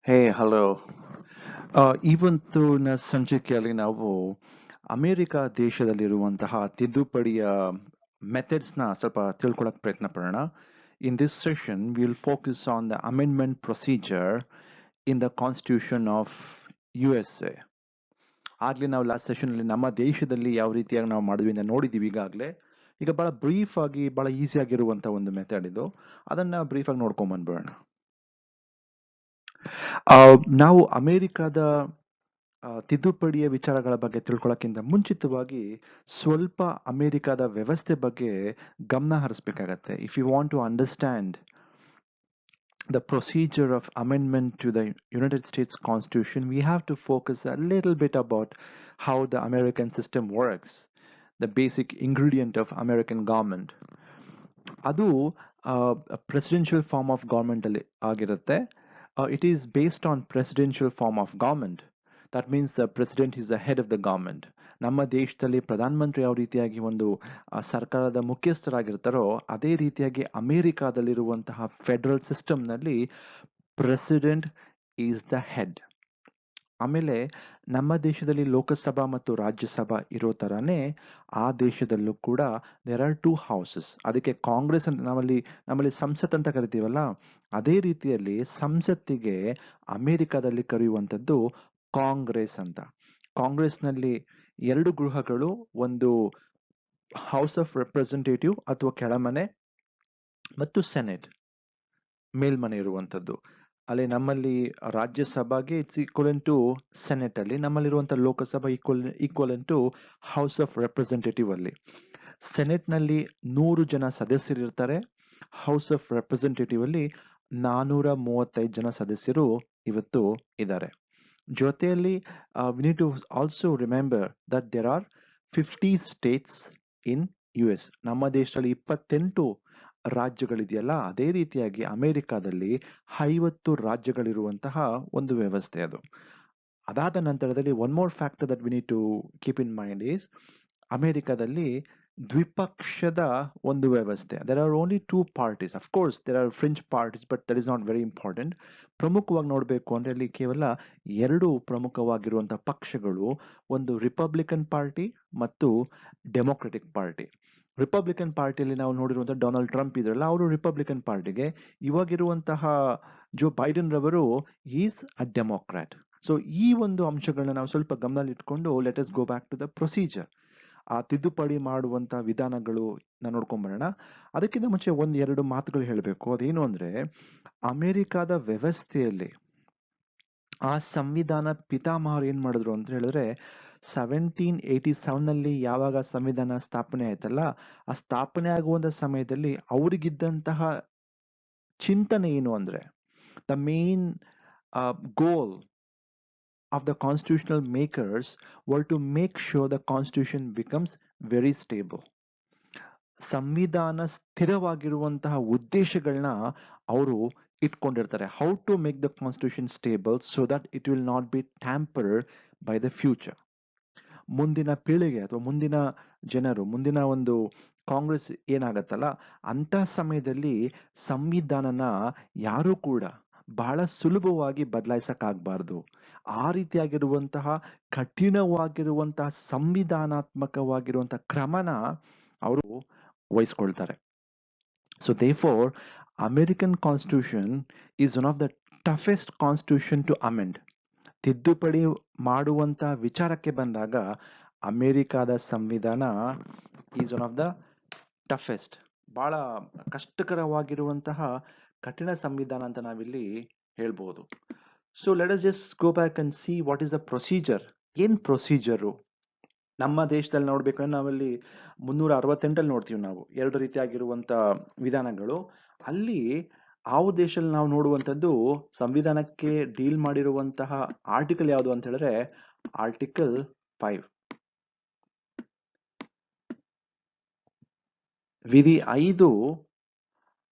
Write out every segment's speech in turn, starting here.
Hey hello. ಇವತ್ತಿನ ಸಂಚಿಕೆಯಲ್ಲಿ ನಾವು ಅಮೆರಿಕ ದೇಶದಲ್ಲಿರುವಂತಹ ತಿದ್ದುಪಡಿಯ ಮೆಥಡ್ಸ್ನ ಸ್ವಲ್ಪ ತಿಳ್ಕೊಳ್ಳೋಕೆ ಪ್ರಯತ್ನ ಪಡೋಣ. In this session will focus on the amendment procedure in the constitution of USA. ಆಗ್ಲೇ ನಾವು ಲಾಸ್ಟ್ ಸೆಷನಲ್ಲಿ ನಮ್ಮ ದೇಶದಲ್ಲಿ ಯಾವ ರೀತಿಯಾಗಿ ನಾವು ಮಾಡಿದ್ವಿ ಅಂತ ನೋಡಿದ್ದೀವಿ ಈಗಾಗಲೇ. ಈಗ ಬಹಳ ಬ್ರೀಫ್ ಆಗಿ ಬಹಳ ಈಸಿ ಆಗಿರುವಂಥ ಒಂದು ಮೆಥಡ್ ಇದು. ಅದನ್ನು ಬ್ರೀಫಾಗಿ ನೋಡ್ಕೊಂಬಂದ್ಬಿಡೋಣ. ನಾವು ಅಮೆರಿಕದ ತಿದ್ದುಪಡಿಯ ವಿಚಾರಗಳ ಬಗ್ಗೆ ತಿಳ್ಕೊಳ್ಳೋಕ್ಕಿಂತ ಮುಂಚಿತವಾಗಿ ಸ್ವಲ್ಪ ಅಮೆರಿಕದ ವ್ಯವಸ್ಥೆ ಬಗ್ಗೆ ಗಮನ ಹರಿಸ್ಬೇಕಾಗತ್ತೆ. If you want to understand the procedure of amendment to the United States Constitution, we have to focus a little bit about how the American system works, the basic ingredient of American government. ಅದು presidential form of government ಅಲ್ಲಿ ಆಗಿರುತ್ತೆ. It is based on presidential form of government. That means the president is the head of the government. ನಮ್ಮ ದೇಶದಲ್ಲಿ ಪ್ರಧಾನಮಂತ್ರಿ ಯಾವ ರೀತಿಯಾಗಿ ಒಂದು ಸರ್ಕಾರದ ಮುಖ್ಯಸ್ಥರಾಗಿರ್ತಾರೋ ಅದೇ ರೀತಿಯಾಗಿ ಅಮೆರಿಕಾದಲ್ಲಿರುವಂತಹ ಫೆಡರಲ್ ಸಿಸ್ಟಮ್ನಲ್ಲಿ ಪ್ರೆಸಿಡೆಂಟ್ ಈಸ್ ದ ಹೆಡ್. ಆಮೇಲೆ ನಮ್ಮ ದೇಶದಲ್ಲಿ ಲೋಕಸಭಾ ಮತ್ತು ರಾಜ್ಯಸಭಾ ಇರೋ ಥರನೇ ಆ ದೇಶದಲ್ಲೂ ಕೂಡ ದೇರ್ ಆರ್ ಟೂ ಹೌಸಸ್. ಅದಕ್ಕೆ ಕಾಂಗ್ರೆಸ್ ಅಂತ ನಮ್ಮಲ್ಲಿ ಸಂಸತ್ ಅಂತ ಕರಿತೀವಲ್ಲ, ಅದೇ ರೀತಿಯಲ್ಲಿ ಸಂಸತ್ತಿಗೆ ಅಮೆರಿಕದಲ್ಲಿ ಕರೆಯುವಂಥದ್ದು ಕಾಂಗ್ರೆಸ್ ಅಂತ. ಕಾಂಗ್ರೆಸ್ನಲ್ಲಿ ಎರಡು ಗೃಹಗಳು, ಒಂದು ಹೌಸ್ ಆಫ್ ರೆಪ್ರೆಸೆಂಟೇಟಿವ್ ಅಥವಾ ಕೆಳಮನೆ ಮತ್ತು ಸೆನೆಟ್ ಮೇಲ್ಮನೆ ಇರುವಂಥದ್ದು. ಅಲ್ಲಿ ನಮ್ಮಲ್ಲಿ ರಾಜ್ಯಸಭಾಗೆ ಇಟ್ಸ್ ಈಕ್ವಲೆಂಟ್ ಟು ಸೆನೆಟ್ ಅಲ್ಲಿ, ನಮ್ಮಲ್ಲಿರುವಂಥ Lok Sabha equivalent to house of representative ಅಲ್ಲಿ. ಸೆನೆಟ್ನಲ್ಲಿ 100 ಜನ ಸದಸ್ಯರಿರ್ತಾರೆ. ಹೌಸ್ ಆಫ್ ರೆಪ್ರೆಸೆಂಟೇಟಿವ್ ಅಲ್ಲಿ 435 ಜನ ಸದಸ್ಯರು ಇವತ್ತು ಇದ್ದಾರೆ. ಜೊತೆಯಲ್ಲಿ we need to also remember that there are 50 states in US. ನಮ್ಮ ದೇಶದಲ್ಲಿ 28 ರಾಜ್ಯಗಳಿದೆಯಲ್ಲ, ಅದೇ ರೀತಿಯಾಗಿ ಅಮೆರಿಕಾದಲ್ಲಿ 50 ರಾಜ್ಯಗಳಿರುವಂತಹ ಒಂದು ವ್ಯವಸ್ಥೆ ಅದು. ಅದಾದ ನಂತರದಲ್ಲಿ one more factor that we need to keep in mind is ಅಮೆರಿಕಾದಲ್ಲಿ ದ್ವಿಪಕ್ಷದ ಒಂದು ವ್ಯವಸ್ಥೆ. There are only 2 parties. Of course there are fringe parties, but that is not very important. ಪ್ರಮುಖವಾಗಿ ನೋಡಬೇಕು ಅಂದರೆ ಅಲ್ಲಿ ಕೇವಲ 2 ಪ್ರಮುಖವಾಗಿರುವಂಥ ಪಕ್ಷಗಳು, ಒಂದು ರಿಪಬ್ಲಿಕನ್ ಪಾರ್ಟಿ ಮತ್ತು ಡೆಮೊಕ್ರೆಟಿಕ್ ಪಾರ್ಟಿ. ರಿಪಬ್ಲಿಕನ್ ಪಾರ್ಟಿಯಲ್ಲಿ ನಾವು ನೋಡಿರುವಂಥ ಡೊನಾಲ್ಡ್ ಟ್ರಂಪ್ ಇದ್ರಲ್ಲ, ಅವರು ರಿಪಬ್ಲಿಕನ್ ಪಾರ್ಟಿಗೆ. ಇವಾಗಿರುವಂತಹ ಜೋ ಬೈಡನ್ ರವರು ಈಸ್ ಅ ಡೆಮೊಕ್ರಾಟ್. ಸೊ ಈ ಒಂದು ಅಂಶಗಳನ್ನ ನಾವು ಸ್ವಲ್ಪ ಗಮನದಲ್ಲಿಟ್ಕೊಂಡು let us go back to the procedure. ಆ ತಿದ್ದುಪಡಿ ಮಾಡುವಂಥ ವಿಧಾನಗಳು ನಾನು ನೋಡ್ಕೊಂಬರೋಣ. ಅದಕ್ಕಿಂತ ಮುಂಚೆ 1-2 ಮಾತುಗಳು ಹೇಳಬೇಕು. ಅದೇನು ಅಂದರೆ, ಅಮೆರಿಕಾದ ವ್ಯವಸ್ಥೆಯಲ್ಲಿ ಆ ಸಂವಿಧಾನ ಪಿತಾಮಹರು ಏನು ಮಾಡಿದ್ರು ಅಂತ ಹೇಳಿದ್ರೆ, 1787ನಲ್ಲಿ ಯಾವಾಗ ಸಂವಿಧಾನ ಸ್ಥಾಪನೆ ಆಯ್ತಲ್ಲ, ಆ ಸ್ಥಾಪನೆ ಆಗುವಂಥ ಸಮಯದಲ್ಲಿ ಅವರಿಗಿದ್ದಂತಹ ಚಿಂತನೆ ಏನು ಅಂದರೆ, the main goal of the constitutional makers were to make sure the constitution becomes very stable. ಸಂವಿಧಾನ ಸ್ಥಿರವಾಗಿರುವಂತಹ ಉದ್ದೇಶಗಳನ್ನ ಅವರು ಇಟ್ಕೊಂಡಿರ್ತಾರೆ. How to make the constitution stable so that it will not be tampered by the future. ಮುಂದಿನ ಪೀಳಿಗೆ ಅಥವಾ ಮುಂದಿನ ಜನರು, ಮುಂದಿನ ಒಂದು ಕಾಂಗ್ರೆಸ್ ಏನಾಗತ್ತಲ್ಲ, ಅಂತ ಸಮಯದಲ್ಲಿ ಸಂವಿಧಾನನ ಯಾರೂ ಕೂಡ ಬಹಳ ಸುಲಭವಾಗಿ ಬದಲಾಯಿಸಕ್ಕಾಗಬಾರ್ದು. ಆ ರೀತಿಯಾಗಿರುವಂತಹ ಕಠಿಣವಾಗಿರುವಂತಹ ಸಂವಿಧಾನಾತ್ಮಕವಾಗಿರುವಂತಹ ಕ್ರಮನ ಅವರು ವಹಿಸ್ಕೊಳ್ತಾರೆ. So therefore American constitution is one of the toughest constitution to amend. ತಿದ್ದುಪಡಿ ಮಾಡುವಂತ ವಿಚಾರಕ್ಕೆ ಬಂದಾಗ ಅಮೆರಿಕಾದ ಸಂವಿಧಾನ is one of the toughest, ಬಹಳ ಕಷ್ಟಕರವಾಗಿರುವಂತಹ ಕಠಿಣ ಸಂವಿಧಾನ ಅಂತ ನಾವಿಲ್ಲಿ ಹೇಳ್ಬೋದು. So let us just go back and see what is the procedure. ಏನ್ ಪ್ರೊಸೀಜರು ನಮ್ಮ ದೇಶದಲ್ಲಿ ನೋಡ್ಬೇಕಂದ್ರೆ ನಾವಲ್ಲಿ 368 ನೋಡ್ತೀವಿ ನಾವು 2 ರೀತಿಯಾಗಿರುವಂತ ವಿಧಾನಗಳು. ಅಲ್ಲಿ ಆ ದೇಶದಲ್ಲಿ ನಾವು ನೋಡುವಂಥದ್ದು ಸಂವಿಧಾನಕ್ಕೆ ಡೀಲ್ ಮಾಡಿರುವಂತಹ ಆರ್ಟಿಕಲ್ ಯಾವುದು ಅಂತ ಹೇಳಿದ್ರೆ ಆರ್ಟಿಕಲ್ 5. ವಿಧಿ 5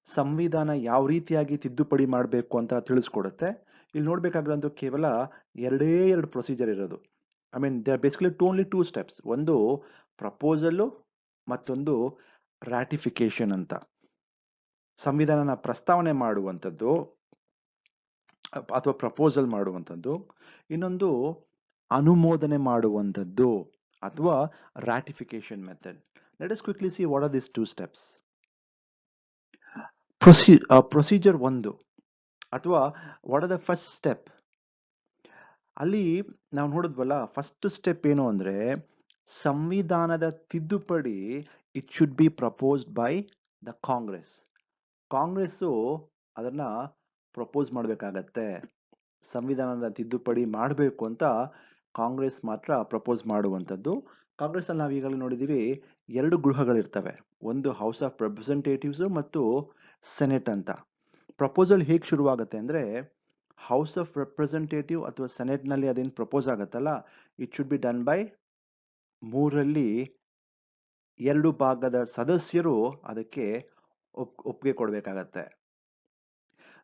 ಸಂವಿಧಾನ ಯಾವ ರೀತಿಯಾಗಿ ತಿದ್ದುಪಡಿ ಮಾಡಬೇಕು ಅಂತ ತಿಳಿಸ್ಕೊಡುತ್ತೆ. ಇಲ್ಲಿ ನೋಡ್ಬೇಕಾಗಿರೋದು ಕೇವಲ 2 ಪ್ರೊಸೀಜರ್ ಇರೋದು. I mean they are basically only 2 steps. ಒಂದು ಪ್ರಪೋಸಲ್ಲು, ಮತ್ತೊಂದು ರಾಟಿಫಿಕೇಶನ್ ಅಂತ. ಸಂವಿಧಾನನ ಪ್ರಸ್ತಾವನೆ ಮಾಡುವಂಥದ್ದು, ಅಥವಾ ಪ್ರಪೋಸಲ್ ಮಾಡುವಂಥದ್ದು. ಇನ್ನೊಂದು ಅನುಮೋದನೆ ಮಾಡುವಂಥದ್ದು ಅಥವಾ ratification method. Let us quickly see what are this two steps. Procedure ಒಂದು ಅಥವಾ what are the first step. ಅಲ್ಲಿ ನಾವು ನೋಡಿದ್ವಲ್ಲ, ಫಸ್ಟ್ ಸ್ಟೆಪ್ ಏನು ಅಂದ್ರೆ ಸಂವಿಧಾನದ ತಿದ್ದುಪಡಿ it should be proposed by the Congress. Congress ಅದನ್ನ ಪ್ರಪೋಸ್ ಮಾಡಬೇಕಾಗತ್ತೆ. ಸಂವಿಧಾನದ ತಿದ್ದುಪಡಿ ಮಾಡಬೇಕು ಅಂತ ಕಾಂಗ್ರೆಸ್ ಮಾತ್ರ ಪ್ರಪೋಸ್ ಮಾಡುವಂಥದ್ದು. ಕಾಂಗ್ರೆಸ್ ಅಲ್ಲಿ ನಾವು ಈಗಾಗಲೇ ನೋಡಿದೀವಿ, ಎರಡು ಗೃಹಗಳಿರ್ತವೆ, ಒಂದು ಹೌಸ್ ಆಫ್ ರೆಪ್ರೆಸೆಂಟೇಟಿವ್ಸ್ ಮತ್ತು ಸೆನೆಟ್ ಅಂತ. ಪ್ರಪೋಸಲ್ ಹೇಗೆ ಶುರುವಾಗುತ್ತೆ ಅಂದ್ರೆ ಹೌಸ್ ಆಫ್ ರೆಪ್ರೆಸೆಂಟೇಟಿವ್ ಅಥವಾ ಸೆನೆಟ್ ನಲ್ಲಿ ಅದೇನು ಪ್ರಪೋಸ್ ಆಗತ್ತಲ್ಲ, it should be done by ಮೂರಲ್ಲಿ ಎರಡು ಭಾಗದ ಸದಸ್ಯರು ಅದಕ್ಕೆ ಒಪ್ಪಿಗೆ ಕೊಡಬೇಕಾಗತ್ತೆ.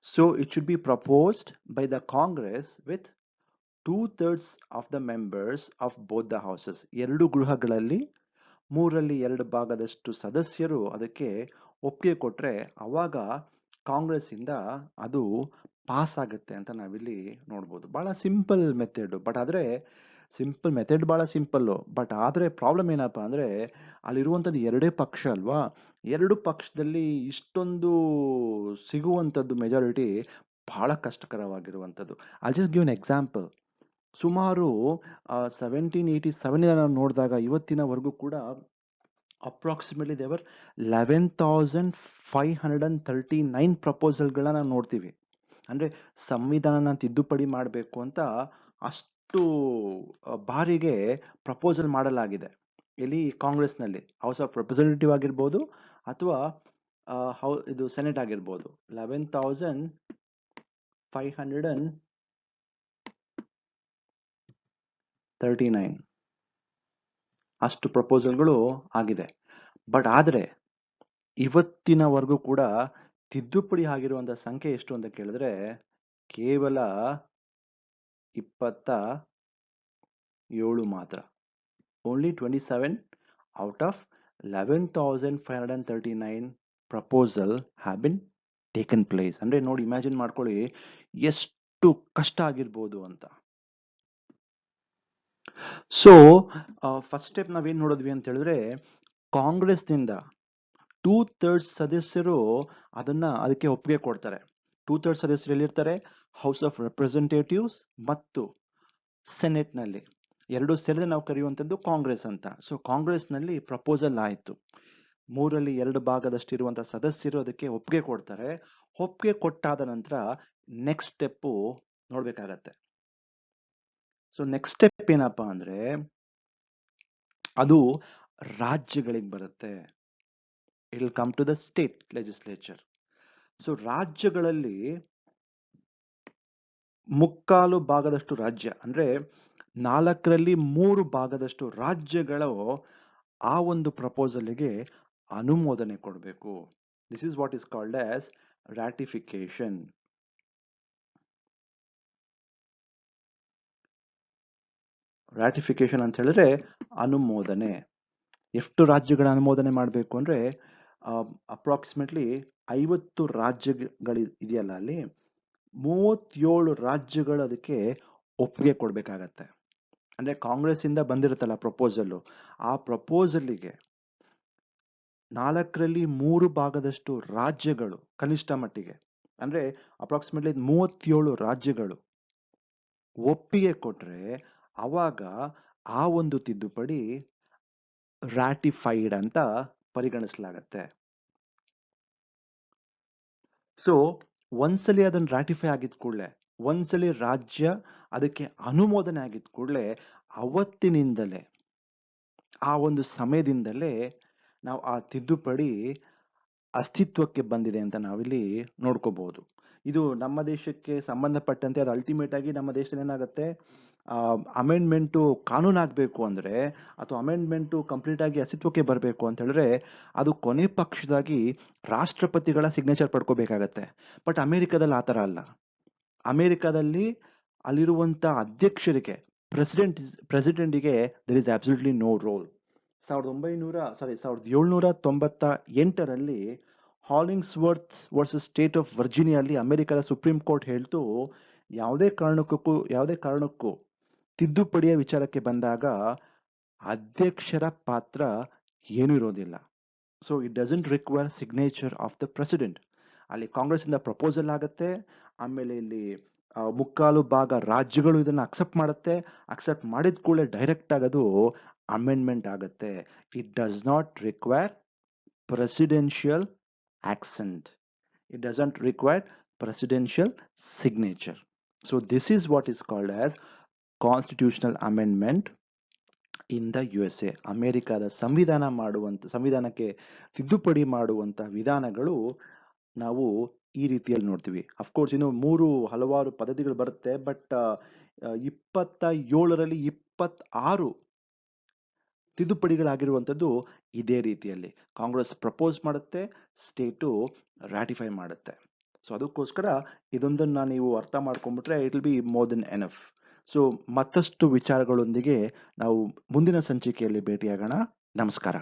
So it should be proposed by the Congress with 2/3 of the members of both the houses. ಎರಡು ಗೃಹಗಳಲ್ಲಿ ಮೂರಲ್ಲಿ ಎರಡು ಭಾಗದಷ್ಟು ಸದಸ್ಯರು ಅದಕ್ಕೆ ಒಪ್ಪಿಗೆ ಕೊಟ್ರೆ ಅವಾಗ ಕಾಂಗ್ರೆಸ್ ಇಂದ ಅದು ಪಾಸ್ ಆಗುತ್ತೆ ಅಂತ ನಾವಿಲ್ಲಿ ನೋಡ್ಬೋದು. ಬಹಳ ಸಿಂಪಲ್ ಮೆಥಡ್, ಬಟ್ ಆದ್ರೆ ಸಿಂಪಲ್ ಮೆಥಡ್ ಬಹಳ ಸಿಂಪಲ್ಲು, ಬಟ್ ಆದ್ರೆ ಪ್ರಾಬ್ಲಮ್ ಏನಪ್ಪಾ ಅಂದ್ರೆ ಅಲ್ಲಿರುವಂಥದ್ದು ಎರಡೇ ಪಕ್ಷ ಅಲ್ವಾ. ಎರಡು ಪಕ್ಷದಲ್ಲಿ ಇಷ್ಟೊಂದು ಸಿಗುವಂಥದ್ದು ಮೆಜಾರಿಟಿ ಬಹಳ ಕಷ್ಟಕರವಾಗಿರುವಂಥದ್ದು. I just give an example. ಸುಮಾರು 1787 ನಾವು ನೋಡಿದಾಗ ಇವತ್ತಿನವರೆಗೂ ಕೂಡ ಅಪ್ರಾಕ್ಸಿಮೇಟ್ಲಿ ದೇವರ್ 11,539 ಪ್ರಪೋಸಲ್ಗಳನ್ನ ನಾವು ನೋಡ್ತೀವಿ. ಅಂದ್ರೆ ಸಂವಿಧಾನನ ತಿದ್ದುಪಡಿ ಮಾಡಬೇಕು ಅಂತ ಅಷ್ಟು ಬಾರಿಗೆ ಪ್ರಪೋಸಲ್ ಮಾಡಲಾಗಿದೆ. ಇಲ್ಲಿ ಕಾಂಗ್ರೆಸ್ನಲ್ಲಿ ಹೌಸ್ ಆಫ್ ರೆಪ್ರೆಸೆಂಟೇಟಿವ್ ಆಗಿರ್ಬೋದು ಅಥವಾ ಇದು ಸೆನೆಟ್ ಆಗಿರ್ಬೋದು. 11,539 ಅಷ್ಟು ಪ್ರಪೋಸಲ್ಗಳು ಆಗಿದೆ. ಬಟ್ ಆದ್ರೆ ಇವತ್ತಿನವರೆಗೂ ಕೂಡ ತಿದ್ದುಪಡಿ ಆಗಿರುವಂತಹ ಸಂಖ್ಯೆ ಎಷ್ಟು ಅಂತ ಕೇಳಿದ್ರೆ ಕೇವಲ 27 ಮಾತ್ರ. Only 27 out of 11,539 proposal have been taken place. ಅಂದ್ರೆ ನೋಡಿ, ಇಮ್ಯಾಜಿನ್ ಮಾಡ್ಕೊಳ್ಳಿ ಎಷ್ಟು ಕಷ್ಟ ಆಗಿರ್ಬೋದು ಅಂತ. ಸೊ ಫಸ್ಟ್ ಸ್ಟೆಪ್ ನಾವೇನ್ ನೋಡಿದ್ವಿ ಅಂತ ಹೇಳಿದ್ರೆ ಕಾಂಗ್ರೆಸ್ನಿಂದ 2/3 ಸದಸ್ಯರು ಅದಕ್ಕೆ ಒಪ್ಪಿಗೆ ಕೊಡ್ತಾರೆ. 2/3 ಸದಸ್ಯರು ಎಲ್ಲಿರ್ತಾರೆ? ಹೌಸ್ ಆಫ್ ರೆಪ್ರೆಸೆಂಟೇಟಿವ್ಸ್ ಮತ್ತು ಸೆನೆಟ್ ನಲ್ಲಿ. ಎರಡು ಸೇರಿದ್ರೆ ನಾವು ಕರೆಯುವಂಥದ್ದು ಕಾಂಗ್ರೆಸ್ ಅಂತ. ಸೊ ಕಾಂಗ್ರೆಸ್ ನಲ್ಲಿ ಪ್ರಪೋಸಲ್ ಆಯ್ತು, ಮೂರಲ್ಲಿ ಎರಡು ಭಾಗದಷ್ಟು ಇರುವಂತಹ ಸದಸ್ಯರು ಅದಕ್ಕೆ ಒಪ್ಪಿಗೆ ಕೊಡ್ತಾರೆ. ಒಪ್ಪಿಗೆ ಕೊಟ್ಟಾದ ನಂತರ ನೆಕ್ಸ್ಟ್ ಸ್ಟೆಪ್ ನೋಡ್ಬೇಕಾಗತ್ತೆ. ಸೊ ನೆಕ್ಸ್ಟ್ ಸ್ಟೆಪ್ ಏನಪ್ಪಾ ಅಂದ್ರೆ ಅದು ರಾಜ್ಯಗಳಿಗೆ ಬರುತ್ತೆ. It will come to the state legislature. So ರಾಜ್ಯಗಳಲ್ಲಿ ಮುಕ್ಕಾಲು ಭಾಗದಷ್ಟು ರಾಜ್ಯ ಅಂದ್ರೆ 3/4 ಭಾಗದಷ್ಟು ರಾಜ್ಯಗಳು ಆ ಒಂದು ಪ್ರಪೋಸಲ್ಗೆ ಅನುಮೋದನೆ ಕೊಡಬೇಕು. This is what is called as ratification. Ratification ಅಂತ ಹೇಳಿದ್ರೆ ಅನುಮೋದನೆ. ಎಷ್ಟು ರಾಜ್ಯಗಳ ಅನುಮೋದನೆ ಮಾಡಬೇಕು ಅಂದ್ರೆ ಅಪ್ರಾಕ್ಸಿಮೇಟ್ಲಿ 50 ರಾಜ್ಯಗಳು ಇದೆಯಲ್ಲ, ಅಲ್ಲಿ 37 ರಾಜ್ಯಗಳು ಅದಕ್ಕೆ ಒಪ್ಪಿಗೆ ಕೊಡ್ಬೇಕಾಗತ್ತೆ. ಅಂದ್ರೆ ಕಾಂಗ್ರೆಸ್ ಇಂದ ಬಂದಿರುತ್ತಲ್ಲ ಪ್ರಪೋಸಲ್, ಆ ಪ್ರಪೋಸಲ್ಗೆ 3/4 ಭಾಗದಷ್ಟು ರಾಜ್ಯಗಳು ಕನಿಷ್ಠ ಮಟ್ಟಿಗೆ ಅಂದ್ರೆ ಅಪ್ರಾಕ್ಸಿಮೇಟ್ಲಿ 37 ರಾಜ್ಯಗಳು ಒಪ್ಪಿಗೆ ಕೊಟ್ರೆ ಅವಾಗ ಆ ಒಂದು ತಿದ್ದುಪಡಿ ರಾಟಿಫೈಡ್ ಅಂತ ಪರಿಗಣಿಸಲಾಗತ್ತೆ. ಸೊ ಒಂದ್ಸಲಿ ಅದನ್ನ ರಾಟಿಫೈ ಆಗಿದ್ ಕೂಡಲೇ, ಒಂದ್ಸಲಿ ರಾಜ್ಯ ಅದಕ್ಕೆ ಅನುಮೋದನೆ ಆಗಿದ್ ಕೂಡಲೇ ಅವತ್ತಿನಿಂದಲೇ ಆ ಒಂದು ಸಮಯದಿಂದಲೇ ನಾವು ಆ ತಿದ್ದುಪಡಿ ಅಸ್ತಿತ್ವಕ್ಕೆ ಬಂದಿದೆ ಅಂತ ನಾವಿಲ್ಲಿ ನೋಡ್ಕೋಬಹುದು. ಇದು ನಮ್ಮ ದೇಶಕ್ಕೆ ಸಂಬಂಧಪಟ್ಟಂತೆ ಅದು ಅಲ್ಟಿಮೇಟ್ ಆಗಿ ನಮ್ಮ ದೇಶದಲ್ಲಿ ಏನಾಗುತ್ತೆ, ಅಮೆಂಡ್ಮೆಂಟು ಕಾನೂನಾಗಬೇಕು ಅಂದ್ರೆ ಅಥವಾ ಅಮೆಂಡ್ಮೆಂಟು ಕಂಪ್ಲೀಟ್ ಆಗಿ ಅಸ್ತಿತ್ವಕ್ಕೆ ಬರಬೇಕು ಅಂತ ಹೇಳಿದ್ರೆ ಅದು ಕೊನೆ ಪಕ್ಷದಾಗಿ ರಾಷ್ಟ್ರಪತಿಗಳ ಸಿಗ್ನೇಚರ್ ಪಡ್ಕೋಬೇಕಾಗತ್ತೆ. ಬಟ್ ಅಮೆರಿಕದಲ್ಲಿ ಆ ಥರ ಅಲ್ಲ. ಅಮೆರಿಕದಲ್ಲಿ ಅಲ್ಲಿರುವಂತ ಅಧ್ಯಕ್ಷರಿಗೆ ಪ್ರೆಸಿಡೆಂಟಿಗೆ there is absolutely no role. 1798ರಲ್ಲಿ ಹಾಲಿಂಗ್ಸ್ವರ್ತ್ ವರ್ಸಸ್ ಸ್ಟೇಟ್ ಆಫ್ ವರ್ಜಿನಿಯಲ್ಲಿ ಅಮೆರಿಕದ ಸುಪ್ರೀಂ ಕೋರ್ಟ್ ಹೇಳ್ತು, ಯಾವುದೇ ಕಾರಣಕ್ಕೂ ತಿದ್ದುಪಡಿಯ ವಿಚಾರಕ್ಕೆ ಬಂದಾಗ ಅಧ್ಯಕ್ಷರ ಪಾತ್ರ ಏನೂ ಇರೋದಿಲ್ಲ. So it doesn't require signature of the president. ಅಲ್ಲಿ ಕಾಂಗ್ರೆಸ್ ಇಂದ ಪ್ರಪೋಸಲ್ ಆಗತ್ತೆ. ಆಮೇಲೆ ಇಲ್ಲಿ ಮುಕ್ಕಾಲು ಭಾಗ ರಾಜ್ಯಗಳು ಇದನ್ನ ಅಕ್ಸೆಪ್ಟ್ ಮಾಡುತ್ತೆ. ಅಕ್ಸೆಪ್ಟ್ ಮಾಡಿದ ಕೂಡಲೇ ಡೈರೆಕ್ಟ್ ಆಗೋದು ಅಮೆಂಡ್ಮೆಂಟ್ ಆಗತ್ತೆ. It does not require presidential accent. It doesn't require presidential signature. So this is what is called as constitutional amendment in the USA. ಅಮೆರಿಕದ ಸಂವಿಧಾನಕ್ಕೆ ತಿದ್ದುಪಡಿ ಮಾಡುವಂತ ವಿಧಾನಗಳು ನಾವು ಈ ರೀತಿಯಲ್ಲಿ ನೋಡ್ತೀವಿ. ಅಫ್ಕೋರ್ಸ್ ಇನ್ನು ಹಲವಾರು ಪದ್ಧತಿಗಳು ಬರುತ್ತೆ. ಬಟ್ 27ರಲ್ಲಿ 26 ತಿದ್ದುಪಡಿಗಳಾಗಿರುವಂಥದ್ದು ಇದೇ ರೀತಿಯಲ್ಲಿ. ಕಾಂಗ್ರೆಸ್ ಪ್ರಪೋಸ್ ಮಾಡುತ್ತೆ, ಸ್ಟೇಟು ರಾಟಿಫೈ ಮಾಡುತ್ತೆ. ಸೊ ಅದಕ್ಕೋಸ್ಕರ ಇದೊಂದನ್ನು ನೀವು ಅರ್ಥ ಮಾಡ್ಕೊಂಡ್ಬಿಟ್ರೆ it will be more than enough. So ಮತ್ತಷ್ಟು ವಿಚಾರಗಳೊಂದಿಗೆ ನಾವು ಮುಂದಿನ ಸಂಚಿಕೆಯಲ್ಲಿ ಭೇಟಿಯಾಗೋಣ. ನಮಸ್ಕಾರ.